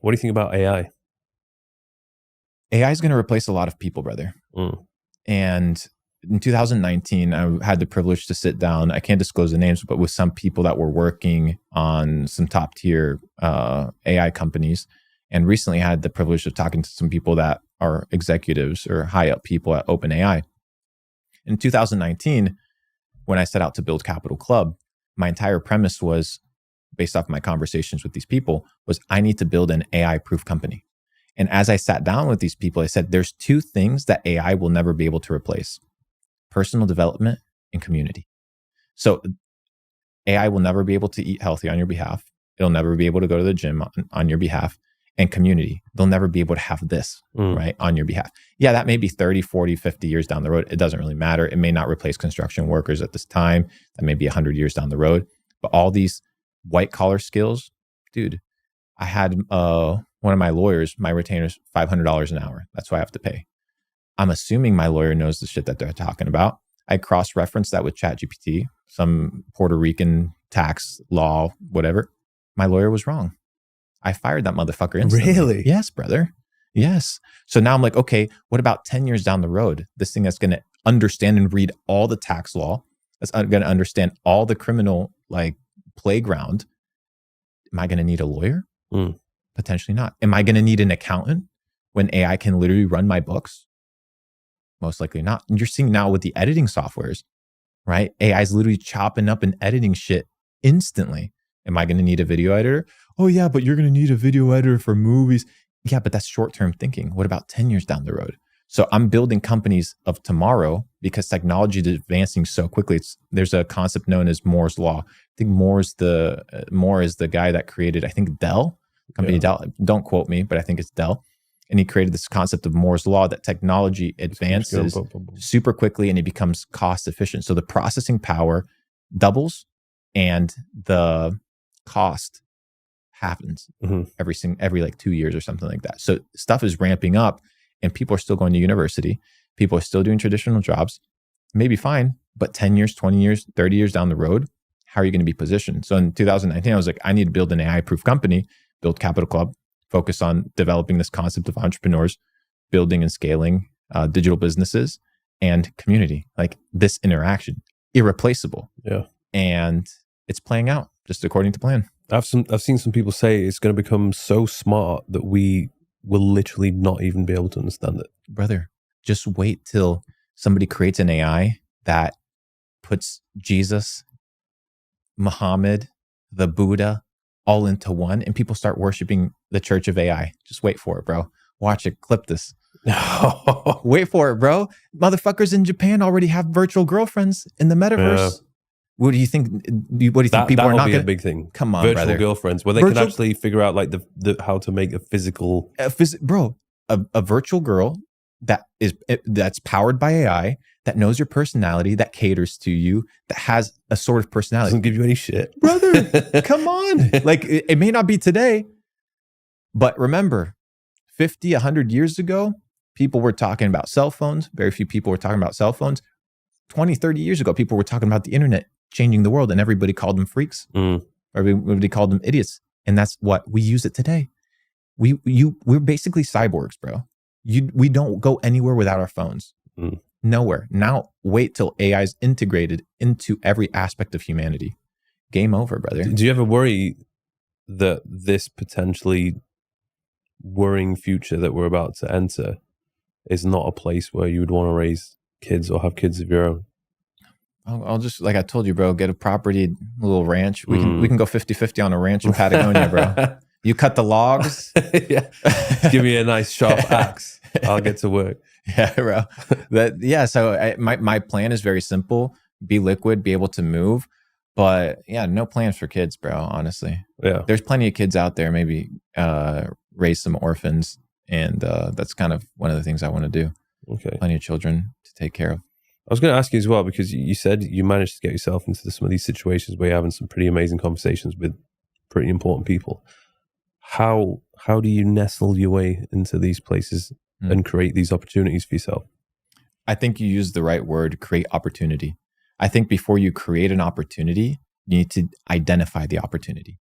What do you think about AI? AI is going to replace a lot of people, brother. And in 2019, I had the privilege to sit down. I can't disclose the names, but with some people that were working on some top tier AI companies. And recently I had the privilege of talking to some people that are executives or high up people at OpenAI. In 2019, when I set out to build Capital Club, my entire premise was, based off my conversations with these people, was I need to build an AI-proof company. And as I sat down with these people, I said, there's two things that AI will never be able to replace: personal development and community. So AI will never be able to eat healthy on your behalf. It'll never be able to go to the gym on your behalf. And community, they'll never be able to have this, right, on your behalf. Yeah, that may be 30, 40, 50 years down the road. It doesn't really matter. It may not replace construction workers at this time. That may be 100 years down the road. But all these white collar skills, dude, I had one of my lawyers, my retainer's $500 an hour. That's what I have to pay. I'm assuming my lawyer knows the shit that they're talking about. I cross-referenced that with ChatGPT, some Puerto Rican tax law, whatever. My lawyer was wrong. I fired that motherfucker instantly. Really? Yes, brother. Yes. So now I'm like, okay, what about 10 years down the road? This thing that's going to understand and read all the tax law, that's going to understand all the criminal like playground. Am I going to need a lawyer? Potentially not. Am I going to need an accountant when AI can literally run my books? Most likely not. And you're seeing now with the editing softwares, right? AI is literally chopping up and editing shit instantly. Am I going to need a video editor? Oh yeah, but you're going to need a video editor for movies. Yeah, but that's short-term thinking. What about 10 years down the road? So I'm building companies of tomorrow because technology is advancing so quickly. There's a concept known as Moore's Law. I think Moore is the guy that created, I think, Dell, company Dell. Don't quote me, but I think it's Dell. And he created this concept of Moore's Law, that technology advances super quickly and it becomes cost efficient. So the processing power doubles and the cost happens every like 2 years or something like that. So stuff is ramping up and people are still going to university. People are still doing traditional jobs. Maybe fine, but 10 years, 20 years, 30 years down the road, how are you going to be positioned? So in 2019, I was like, I need to build an AI-proof company, build Capital Club, focus on developing this concept of entrepreneurs, building and scaling digital businesses and community. Like this interaction, irreplaceable. Yeah. And it's playing out just according to plan. I've seen some people say it's going to become so smart that we will literally not even be able to understand it. Brother, just wait till somebody creates an AI that puts Jesus, Muhammad, the Buddha, all into one, and people start worshiping the church of AI. Just wait for it, bro. Watch it. Clip this. Wait for it, bro. Motherfuckers in Japan already have virtual girlfriends in the metaverse. Yeah. What do you think? What do you think people are not going to? A big thing. Come on, virtual brother. Girlfriends, where they can actually figure out like the how to make a physical, a virtual girl that's powered by AI, that knows your personality, that caters to you, that has a sort of personality. Doesn't give you any shit, brother. Come on, like it may not be today, but remember, 50, 100 years ago, people were talking about cell phones. Very few people were talking about cell phones. 20, 30 years ago, people were talking about the internet changing the world and everybody called them freaks. Everybody called them idiots. And that's what we use it today. We're basically cyborgs, bro. We don't go anywhere without our phones. Nowhere. Now wait till AI is integrated into every aspect of humanity. Game over, brother. Do you ever worry that this potentially worrying future that we're about to enter is not a place where you would want to raise kids or have kids of your own? I'll just, like I told you, bro, get a property, a little ranch. We can go 50-50 on a ranch in Patagonia, bro. You cut the logs. Yeah. Give me a nice sharp axe. I'll get to work. Yeah, bro. So my plan is very simple. Be liquid, be able to move. But yeah, no plans for kids, bro, honestly. Yeah. There's plenty of kids out there, maybe raise some orphans. And that's kind of one of the things I want to do. Okay. Plenty of children to take care of. I was going to ask you as well, because you said you managed to get yourself into some of these situations where you're having some pretty amazing conversations with pretty important people. How do you nestle your way into these places and create these opportunities for yourself? I think you used the right word, create opportunity. I think before you create an opportunity, you need to identify the opportunity.